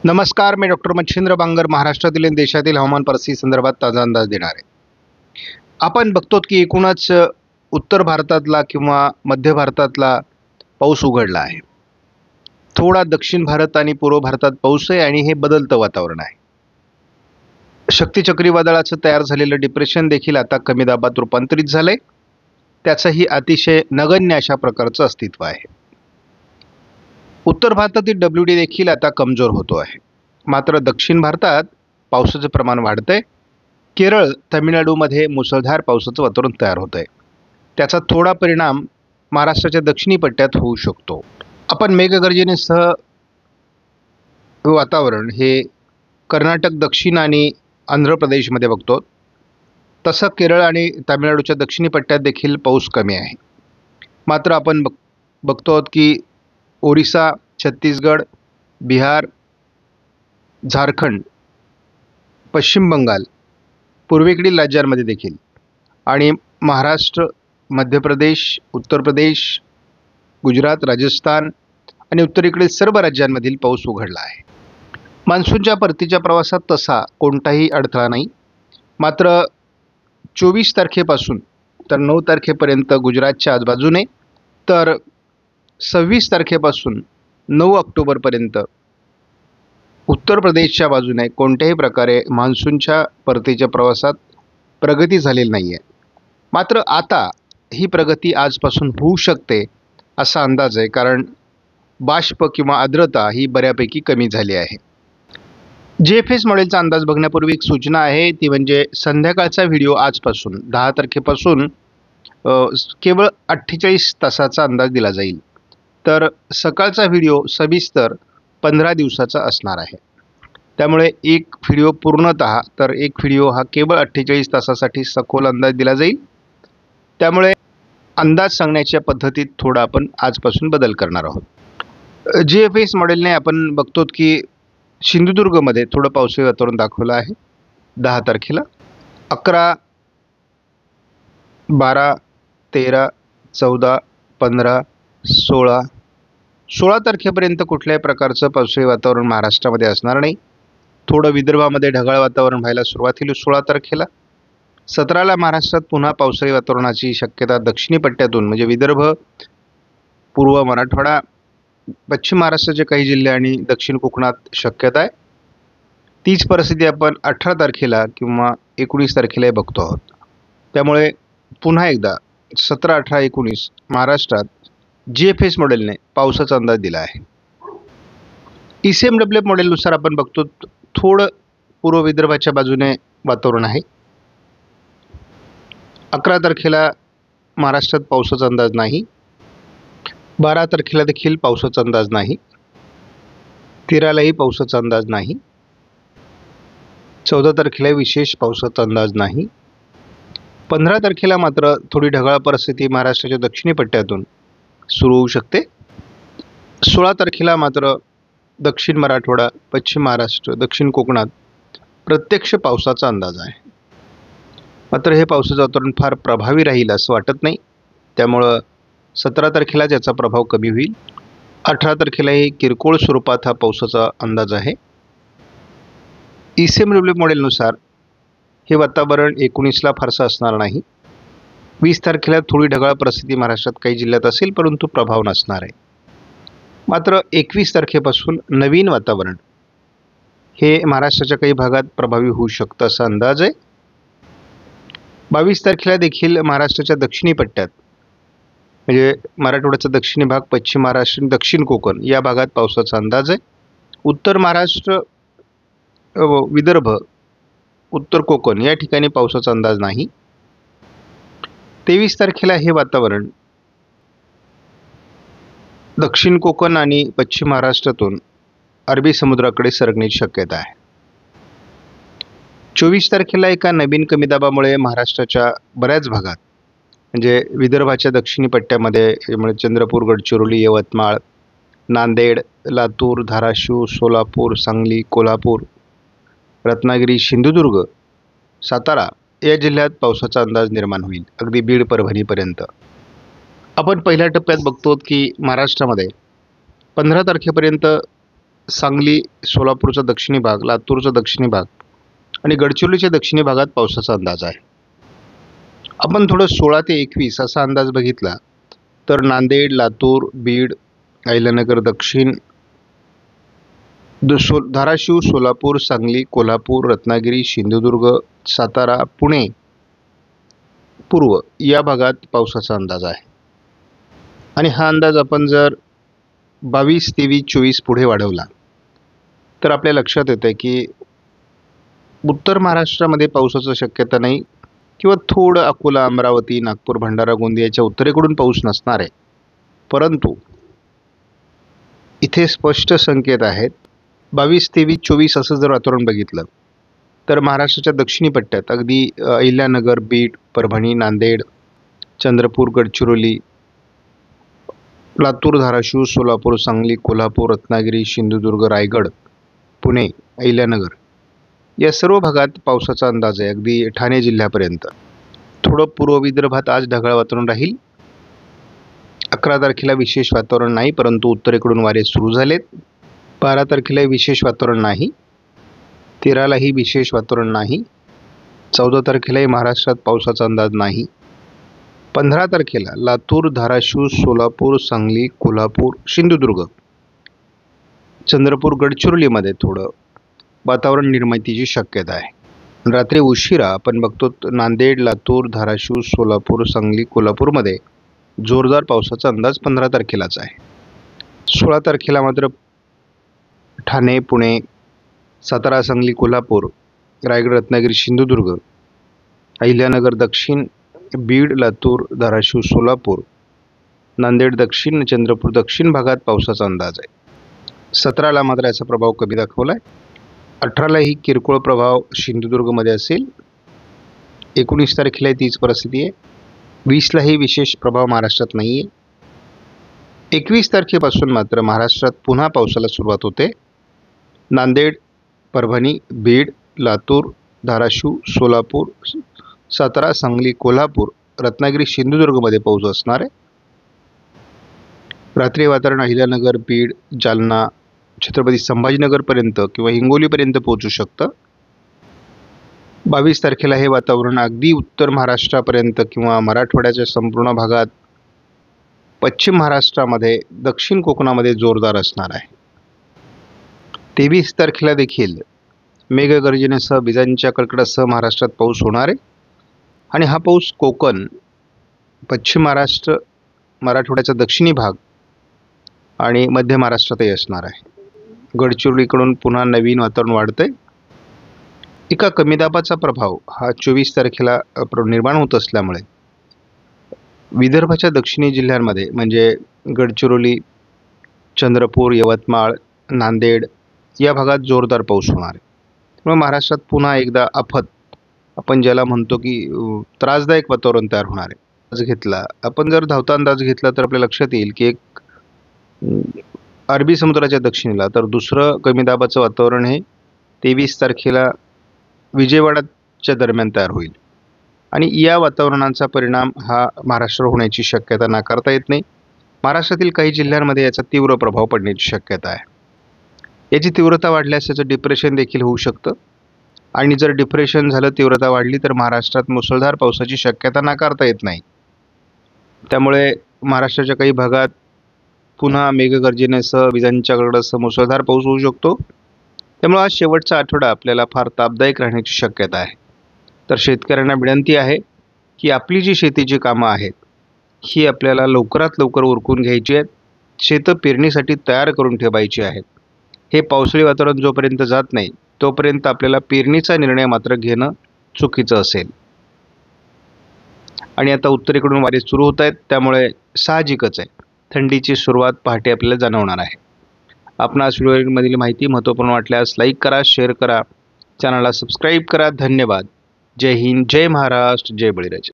नमस्कार, मी डॉक्टर मच्छिंद्र बांगर महाराष्ट्रातील आणि देशातील हवामान परिस्थिती संदर्भात ताजा अंदाज देणार आहे. आपण बघतो की एकूणच उत्तर भारतातला किंवा मध्य भारतातला पाऊस उघडला आहे. थोडा दक्षिण भारत आणि पूर्व भारतात पाऊस आहे आणि हे बदलतं वातावरण आहे. शक्ती चक्रीवादळाचं तयार झालेलं डिप्रेशन देखील आता कमी दाबात रूपांतरित झालंय. त्याचंही अतिशय नगण्य अशा प्रकारचं अस्तित्व आहे. उत्तर भारतातील WD देखील आता कमजोर होतो आहे. मात्र दक्षिण भारतात पावसाचं प्रमाण वाढतंय. केरळ, तामिळनाडूमध्ये मुसळधार पावसाचं वातावरण तयार होतंय. त्याचा थोडा परिणाम महाराष्ट्राच्या दक्षिणी पट्ट्यात होऊ शकतो. आपण मेघगर्जनेसह वातावरण हे कर्नाटक, दक्षिण आणि आंध्र प्रदेशमध्ये बघतो. तसं केरळ आणि तामिळनाडूच्या दक्षिणी पट्ट्यात देखील पाऊस कमी आहे. मात्र आपण बघतो की ओरिसा, छत्तीसगड, बिहार, झारखंड, पश्चिम बंगाल, पूर्वेकडील राज्यांमध्ये देखील आणि महाराष्ट्र, मध्य प्रदेश, उत्तर प्रदेश, गुजरात, राजस्थान आणि उत्तरेकडील सर्व राज्यांमधील पाऊस उघडला आहे. मान्सूनच्या परतीच्या प्रवासात तसा कोणताही अडथळा नाही. मात्र 24 तारखेपासून तर 9 तारखेपर्यंत गुजरातच्या आजबाजूने, तर 26 तारखेपासून 9 ऑक्टोबरपर्यंत उत्तर प्रदेशच्या बाजूने कोणत्याही प्रकारे मान्सूनच्या परतीच्या प्रवासात प्रगती झालेली नाही आहे. मात्र आता ही प्रगती आजपासून होऊ शकते असा अंदाज आहे, कारण बाष्प किंवा आर्द्रता ही बऱ्यापैकी कमी झाली आहे. GFS मॉडेलचा अंदाज बघण्यापूर्वी एक सूचना आहे, ती म्हणजे संध्याकाळचा व्हिडिओ आजपासून 10 तारखेपासून केवळ 48 तासाचा अंदाज दिला जाईल. तर सकाळचा व्हिडिओ सविस्तर 15 दिवसाचा असणार आहे. त्यामुळे एक व्हिडिओ पूर्णतः तर एक व्हिडिओ हा केवळ 48 तासासाठी सखोल अंदाज दिला जाईल. त्यामुळे अंदाज सांगण्याच्या पद्धतीत थोडा आपण आजपासून बदल करणार आहोत. GFS मॉडेलने आपण बघतो की सिंधुदुर्गमध्ये थोडं पावसाळी वातावरण दाखवलं आहे 10 तारखेला. 11, 12, 13, 14, 15, 16 तारखेपर्यंत कुठल्याही प्रकारचं पावसाळी वातावरण महाराष्ट्रामध्ये असणार नाही. थोडं विदर्भामध्ये ढगाळ वातावरण व्हायला सुरुवात होईल 16 तारखेला. 17ला महाराष्ट्रात पुन्हा पावसाळी वातावरणाची शक्यता दक्षिणी पट्ट्यातून म्हणजे विदर्भ, पूर्व मराठवाडा, पश्चिम महाराष्ट्राचे काही जिल्हे आणि दक्षिण कोकणात शक्यता आहे. तीच परिस्थिती आपण 18 तारखेला किंवा 19 तारखेला बघतो आहोत. त्यामुळे पुन्हा एकदा 17, 18, 19 महाराष्ट्रात GFS मॉडेलने पावसाचा अंदाज दिला आहे. ECMWF मॉडेलनुसार आपण बघतो थोडं पूर्व विदर्भाच्या बाजूने वातावरण आहे. 11 तारखेला महाराष्ट्रात पावसाचा अंदाज नाही. 12 तारखेला देखील पावसाचा अंदाज नाही. 13लाही पावसाचा अंदाज नाही. 14 तारखेला विशेष पावसाचा अंदाज नाही. 15 तारखेला मात्र थोडी ढगाळ परिस्थिती महाराष्ट्राच्या दक्षिणी पट्ट्यातून सुरू होऊ शकते. 16 तारखेला मात्र दक्षिण मराठवाडा, पश्चिम महाराष्ट्र, दक्षिण कोकणात प्रत्यक्ष पावसाचा अंदाज आहे. मात्र हे पावसाचं वातावरण फार प्रभावी राहील असं वाटत नाही. त्यामुळं 17 तारखेला याचा प्रभाव कमी होईल. 18 तारखेलाही किरकोळ स्वरूपात हा पावसाचा अंदाज आहे. ECMWF मॉडेलनुसार हे वातावरण 19ला फारसं असणार नाही. 20 तारखेला थोडी ढगाळ परिस्थिती महाराष्ट्रात काही जिल्ह्यात असेल, परंतु प्रभाव नसणार आहे. मात्र 21 तारखेपासून नवीन वातावरण हे महाराष्ट्राच्या काही भागात प्रभावी होऊ शकतं असा अंदाज आहे. 22 तारखेला देखील महाराष्ट्राच्या दक्षिणी पट्ट्यात म्हणजे मराठवाड्याचा दक्षिणी भाग, पश्चिम महाराष्ट्र, दक्षिण कोकण या भागात पावसाचा अंदाज आहे. उत्तर महाराष्ट्र, विदर्भ, उत्तर कोकण या ठिकाणी पावसाचा अंदाज नाही. 23 तारखेला हे वातावरण दक्षिण कोकण आणि पश्चिम महाराष्ट्रातून अरबी समुद्राकडे सरकण्याची शक्यता आहे. 24 तारखेला एका नवीन कमी दाबामुळे महाराष्ट्राच्या बऱ्याच भागात म्हणजे विदर्भाच्या दक्षिणी पट्ट्यामध्ये चंद्रपूर, गडचिरोली, यवतमाळ, नांदेड, लातूर, धाराशिव, सोलापूर, सांगली, कोल्हापूर, रत्नागिरी, सिंधुदुर्ग, सातारा या जिल्ह्यात पावसाचा अंदाज निर्माण होईल, अगदी बीड, परभणीपर्यंत. आपण पहिल्या टप्प्यात बघतो की महाराष्ट्रामध्ये 15 तारखेपर्यंत सांगली सोलापूरचा दक्षिणी भाग, लातूरचा दक्षिणी भाग आणि गडचिरोलीच्या दक्षिणी भागात पावसाचा अंदाज आहे. आपण थोडं 16 ते 21 असा अंदाज बघितला तर नांदेड, लातूर, बीड, अहिल्यानगर दक्षिण, धाराशिव, सोलापूर, सांगली, कोल्हापूर, रत्नागिरी, सिंधुदुर्ग, सातारा, पुणे पूर्व या भागात पावसाचा अंदाज आहे. आणि हा अंदाज आपण जर 22, 23, 24 पुढे वाढवला तर आपल्या लक्षात येतं की उत्तर महाराष्ट्रामध्ये पावसाची शक्यता नाही किंवा थोडं अकोला, अमरावती, नागपूर, भंडारा, गोंदियाच्या उत्तरेकडून पाऊस नसणार आहे. परंतु इथे स्पष्ट संकेत आहेत. 22, 23, 24 असं जर वातावरण बघितलं तर महाराष्ट्राच्या दक्षिणी पट्ट्यात अगदी अहिल्यानगर, बीड, परभणी, नांदेड, चंद्रपूर, गडचिरोली, लातूर, धाराशिव, सोलापूर, सांगली, कोल्हापूर, रत्नागिरी, सिंधुदुर्ग, रायगड, पुणे, अहिल्यानगर या सर्व भागात पावसाचा अंदाज आहे, अगदी ठाणे जिल्ह्यापर्यंत. थोडं पूर्व विदर्भात आज ढगाळ वातावरण राहील. 11 तारखेला विशेष वातावरण नाही, परंतु उत्तरेकडून वारे सुरू झालेत. 12 तारखेला विशेष वातावरण नाही, 13लाही विशेष वातावरण नाही, 14 तारखेलाही महाराष्ट्रात पावसाचा अंदाज नाही. 15 तारखेला लातूर, धाराशिव, सोलापूर, सांगली, कोल्हापूर, सिंधुदुर्ग, चंद्रपूर, गडचिरोलीमध्ये थोडं वातावरण निर्मितीची शक्यता आहे. रात्री उशिरा आपण बघतो नांदेड, लातूर, धाराशिव, सोलापूर, सांगली, कोल्हापूरमध्ये जोरदार पावसाचा अंदाज 15 तारखेलाच आहे. 16 तारखेला मात्र ठाणे, पुणे, सातारा, सांगली, कोल्हापूर, रायगड, रत्नागिरी, सिंधुदुर्ग, अहिल्यानगर दक्षिण, बीड, लातूर, धाराशिव, सोलापूर, नांदेड दक्षिण, चंद्रपूर दक्षिण भागात पावसाचा अंदाज आहे. 17ला मात्र याचा प्रभाव कमी दाखवला आहे. 18लाही किरकोळ प्रभाव सिंधुदुर्गमध्ये असेल. 19 तारखेला तीच परिस्थिती आहे. 20लाही विशेष प्रभाव महाराष्ट्रात नाही आहे. 21 तारखेपासून मात्र महाराष्ट्रात पुन्हा पावसाला सुरुवात होते. नांदेड, परभणी, बीड, लातूर, धाराशिव, सोलापूर, सातारा, सांगली, कोल्हापूर, रत्नागिरी, सिंधुदुर्गमध्ये पाऊस असणार आहे. रात्री वातावरण अहिल्यानगर, बीड, जालना, छत्रपती संभाजीनगरपर्यंत किंवा हिंगोलीपर्यंत पोहोचू शकतं. 22 तारखेला हे वातावरण अगदी उत्तर महाराष्ट्रापर्यंत किंवा मराठवाड्याच्या संपूर्ण भागात, पश्चिम महाराष्ट्रामध्ये, दक्षिण कोकणामध्ये जोरदार असणार आहे. 23 तारखेला देखील मेघगर्जनेसह विजांच्या कडकडाटासह महाराष्ट्रात पाऊस होणार आहे. आणि हा पाऊस कोकण, पश्चिम महाराष्ट्र, मराठवाड्याचा दक्षिणी भाग आणि मध्य महाराष्ट्रातही असणार आहे. गडचिरोलीकडून पुन्हा नवीन वातावरण वाढतंय. एका कमी दाबाचा प्रभाव हा 24 तारखेला निर्माण होत असल्यामुळे विदर्भाच्या दक्षिणी जिल्ह्यांमध्ये म्हणजे गडचिरोली, चंद्रपूर, यवतमाळ, नांदेड या भागात जोरदार पाऊस होणार आहे. त्यामुळे महाराष्ट्रात पुन्हा एकदा आपण ज्याला म्हणतो की त्रासदायक वातावरण तयार होणार आहे. आपण जर धावता अंदाज घेतला तर आपल्या लक्षात येईल की एक अरबी समुद्राच्या दक्षिणेला तर दुसरं कमी दाबाचं वातावरण हे 23 तारखेला विजयवाडाच्या दरम्यान तयार होईल. आणि या वातावरणाचा परिणाम हा महाराष्ट्रावर होण्याची शक्यता नाकारता येत नाही. महाराष्ट्रातील काही जिल्ह्यांमध्ये याचा तीव्र प्रभाव पडण्याची शक्यता आहे. याची तीव्रता वाढल्यास याचं डिप्रेशन देखील होऊ शकतं. आणि जर डिप्रेशन झालं, तीव्रता वाढली तर महाराष्ट्रात मुसळधार पावसाची शक्यता नाकारता येत नाही. त्यामुळे महाराष्ट्राच्या काही भागात पुन्हा मेघगर्जनेसह विजांच्या कडकडाटासह मुसळधार पाऊस होऊ शकतो. त्यामुळे आज शेवटचा आठवडा आपल्याला फार तापदायक राहण्याची शक्यता आहे. तर शेतकऱ्यांना विनंती आहे की आपली जी शेतीची कामं आहेत ही आपल्याला लवकरात लवकर उरकून घ्यायची आहेत. शेतं पेरणीसाठी तयार करून ठेवायची आहेत. हे पावसाळी वातावरण जोपर्यंत जात नाही तोपर्यंत आपल्याला पेरणीचा निर्णय मात्र घेणं चुकीचं असेल. आणि आता उत्तरेकडून वारे सुरू होत आहेत, त्यामुळे साहजिकच आहे थंडीची सुरुवात पहाटे आपल्याला जाणवणार आहे. आपणास व्हिडिओमधील माहिती महत्त्वपूर्ण वाटल्यास लाईक करा, शेअर करा, चॅनलला सबस्क्राईब करा. धन्यवाद. जय हिंद, जय महाराष्ट्र, जय बळीराजा.